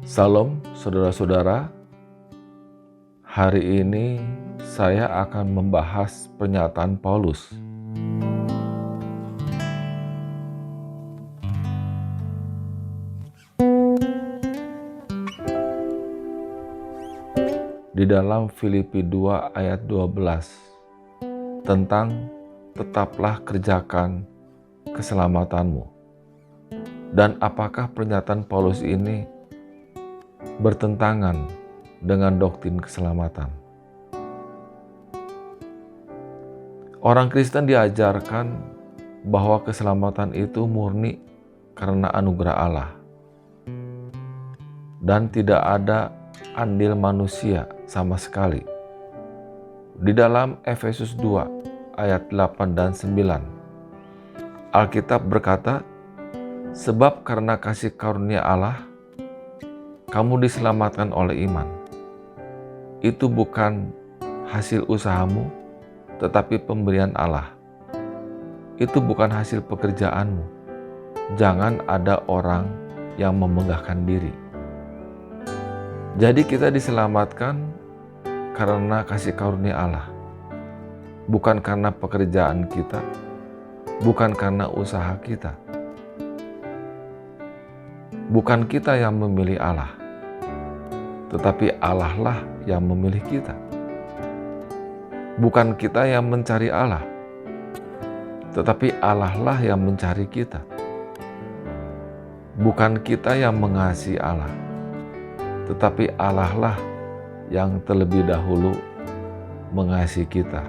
Salam saudara-saudara, hari ini saya akan membahas pernyataan Paulus. Di dalam Filipi 2 ayat 12 tentang tetaplah kerjakan keselamatanmu. Dan apakah pernyataan Paulus ini bertentangan dengan doktrin keselamatan? Orang Kristen diajarkan bahwa keselamatan itu murni karena anugerah Allah dan tidak ada andil manusia sama sekali. Di dalam Efesus 2 ayat 8 dan 9, Alkitab berkata, sebab karena kasih karunia Allah, kamu diselamatkan oleh iman. Itu bukan hasil usahamu, tetapi pemberian Allah. Itu bukan hasil pekerjaanmu. Jangan ada orang yang memegahkan diri. Jadi kita diselamatkan karena kasih karunia Allah. Bukan karena pekerjaan kita, bukan karena usaha kita. Bukan kita yang memilih Allah, tetapi Allah lah yang memilih kita. Bukan kita yang mencari Allah, tetapi Allah lah yang mencari kita. Bukan kita yang mengasihi Allah, tetapi Allah lah yang terlebih dahulu mengasihi kita.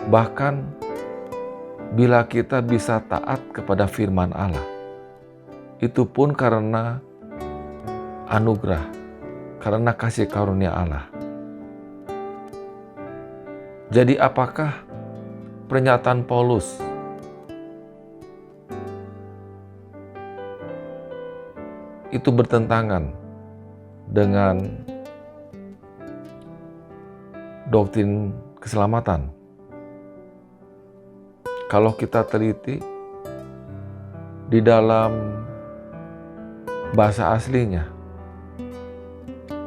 Bahkan bila kita bisa taat kepada firman Allah, itu pun karena anugerah, karena kasih karunia Allah. Jadi apakah pernyataan Paulus itu bertentangan dengan doktrin keselamatan? Kalau kita teliti di dalam bahasa aslinya,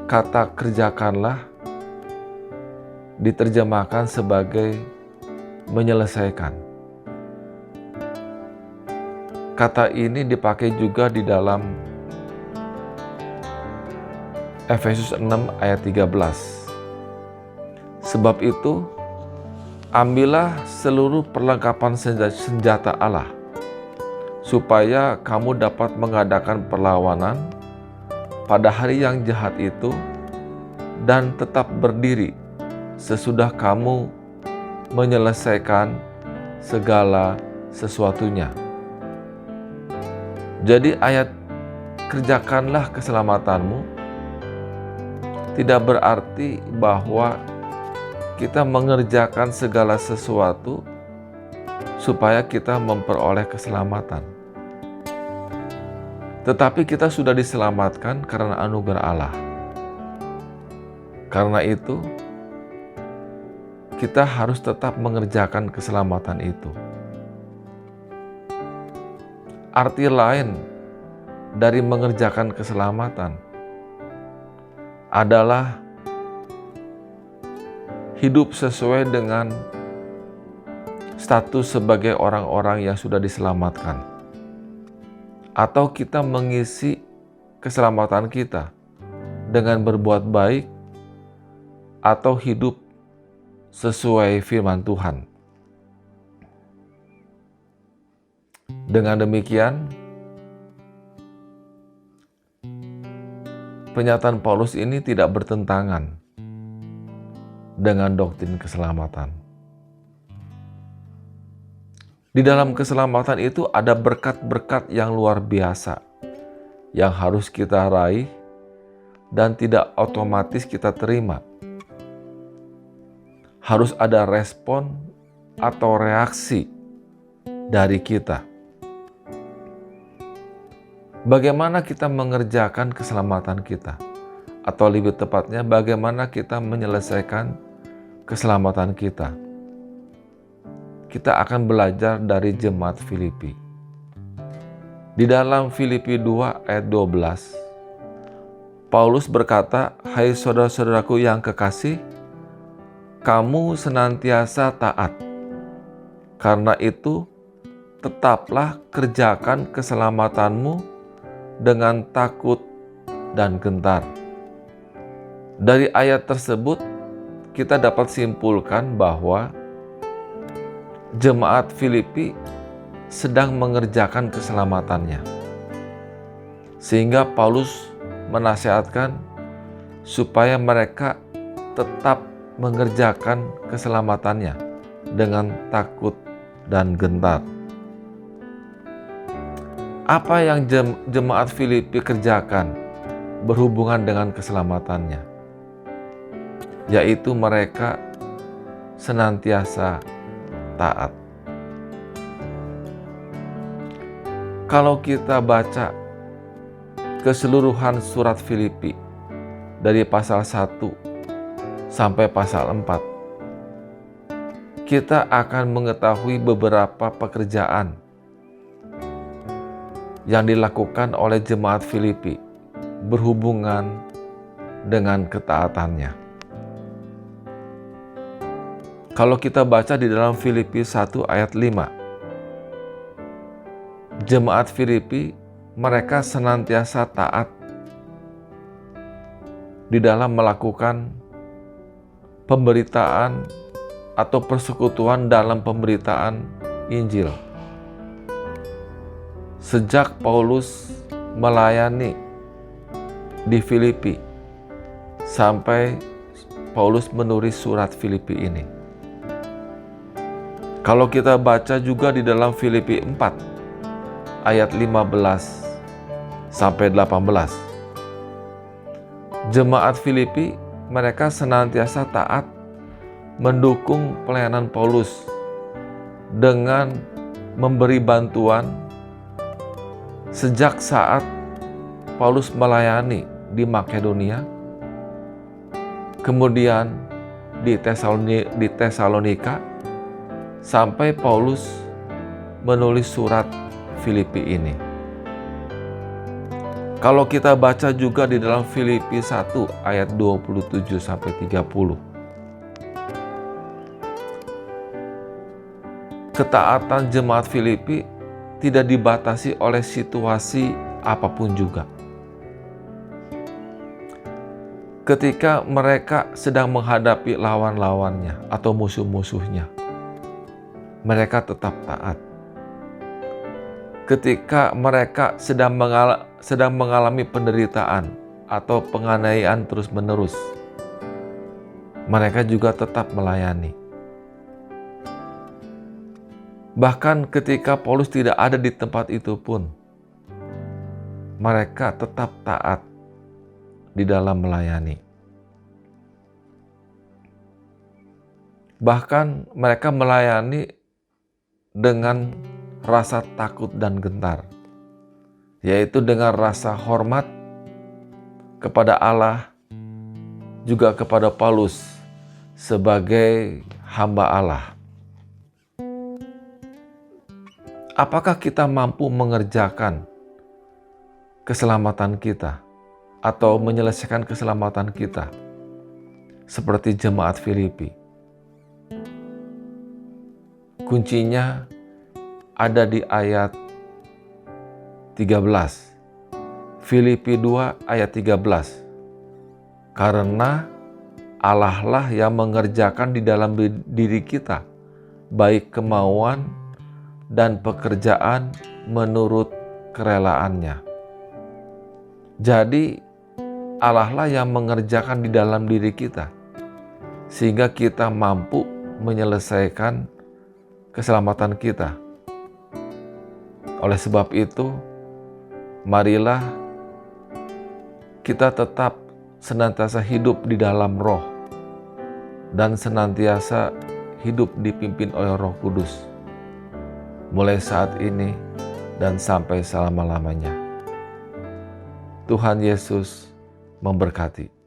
kata kerjakanlah diterjemahkan sebagai menyelesaikan. Kata ini dipakai juga di dalam Efesus 6 ayat 13. Sebab itu, ambillah seluruh perlengkapan senjata Allah, supaya kamu dapat mengadakan perlawanan pada hari yang jahat itu dan tetap berdiri sesudah kamu menyelesaikan segala sesuatunya. Jadi ayat kerjakanlah keselamatanmu tidak berarti bahwa kita mengerjakan segala sesuatu supaya kita memperoleh keselamatan. Tetapi kita sudah diselamatkan karena anugerah Allah. Karena itu, kita harus tetap mengerjakan keselamatan itu. Arti lain dari mengerjakan keselamatan adalah hidup sesuai dengan status sebagai orang-orang yang sudah diselamatkan. Atau kita mengisi keselamatan kita dengan berbuat baik atau hidup sesuai firman Tuhan. Dengan demikian, pernyataan Paulus ini tidak bertentangan dengan doktrin keselamatan. Di dalam keselamatan itu ada berkat-berkat yang luar biasa yang harus kita raih dan tidak otomatis kita terima. Harus ada respon atau reaksi dari kita. Bagaimana kita mengerjakan keselamatan kita? Atau lebih tepatnya, bagaimana kita menyelesaikan keselamatan kita? Kita akan belajar dari jemaat Filipi. Di dalam Filipi 2 ayat 12, Paulus berkata, "Hai saudara-saudaraku yang kekasih, kamu senantiasa taat. Karena itu, tetaplah kerjakan keselamatanmu dengan takut dan gentar." Dari ayat tersebut, kita dapat simpulkan bahwa jemaat Filipi sedang mengerjakan keselamatannya. Sehingga Paulus menasihatkan supaya mereka tetap mengerjakan keselamatannya dengan takut dan gentar. Apa yang jemaat Filipi kerjakan berhubungan dengan keselamatannya? Yaitu mereka senantiasa taat. Kalau kita baca keseluruhan surat Filipi dari pasal 1 sampai pasal 4, kita akan mengetahui beberapa pekerjaan yang dilakukan oleh jemaat Filipi berhubungan dengan ketaatannya. Kalau kita baca di dalam Filipi 1 ayat 5, jemaat Filipi mereka senantiasa taat di dalam melakukan pemberitaan atau persekutuan dalam pemberitaan Injil. Sejak Paulus melayani di Filipi sampai Paulus menulis surat Filipi ini. Kalau kita baca juga di dalam Filipi 4 ayat 15 sampai 18. Jemaat Filipi mereka senantiasa taat mendukung pelayanan Paulus dengan memberi bantuan sejak saat Paulus melayani di Makedonia, kemudian di Tesalonika, sampai Paulus menulis surat Filipi ini. Kalau kita baca juga di dalam Filipi 1 ayat 27 sampai 30. Ketaatan jemaat Filipi tidak dibatasi oleh situasi apapun juga. Ketika mereka sedang menghadapi lawan-lawannya atau musuh-musuhnya, mereka tetap taat. Ketika mereka sedang mengalami penderitaan atau penganiayaan terus-menerus, mereka juga tetap melayani. Bahkan ketika Paulus tidak ada di tempat itu pun, mereka tetap taat di dalam melayani. Bahkan mereka melayani dengan rasa takut dan gentar, yaitu dengan rasa hormat kepada Allah, juga kepada Paulus sebagai hamba Allah. Apakah kita mampu mengerjakan keselamatan kita atau menyelesaikan keselamatan kita seperti jemaat Filipi? Kuncinya ada di ayat 13. Filipi 2 ayat 13. Karena Allah lah yang mengerjakan di dalam diri kita baik kemauan dan pekerjaan menurut kerelaannya. Jadi Allah lah yang mengerjakan di dalam diri kita sehingga kita mampu menyelesaikan keselamatan kita. Oleh sebab itu, marilah kita tetap senantiasa hidup di dalam Roh dan senantiasa hidup dipimpin oleh Roh Kudus, mulai saat ini dan sampai selama-lamanya. Tuhan Yesus memberkati.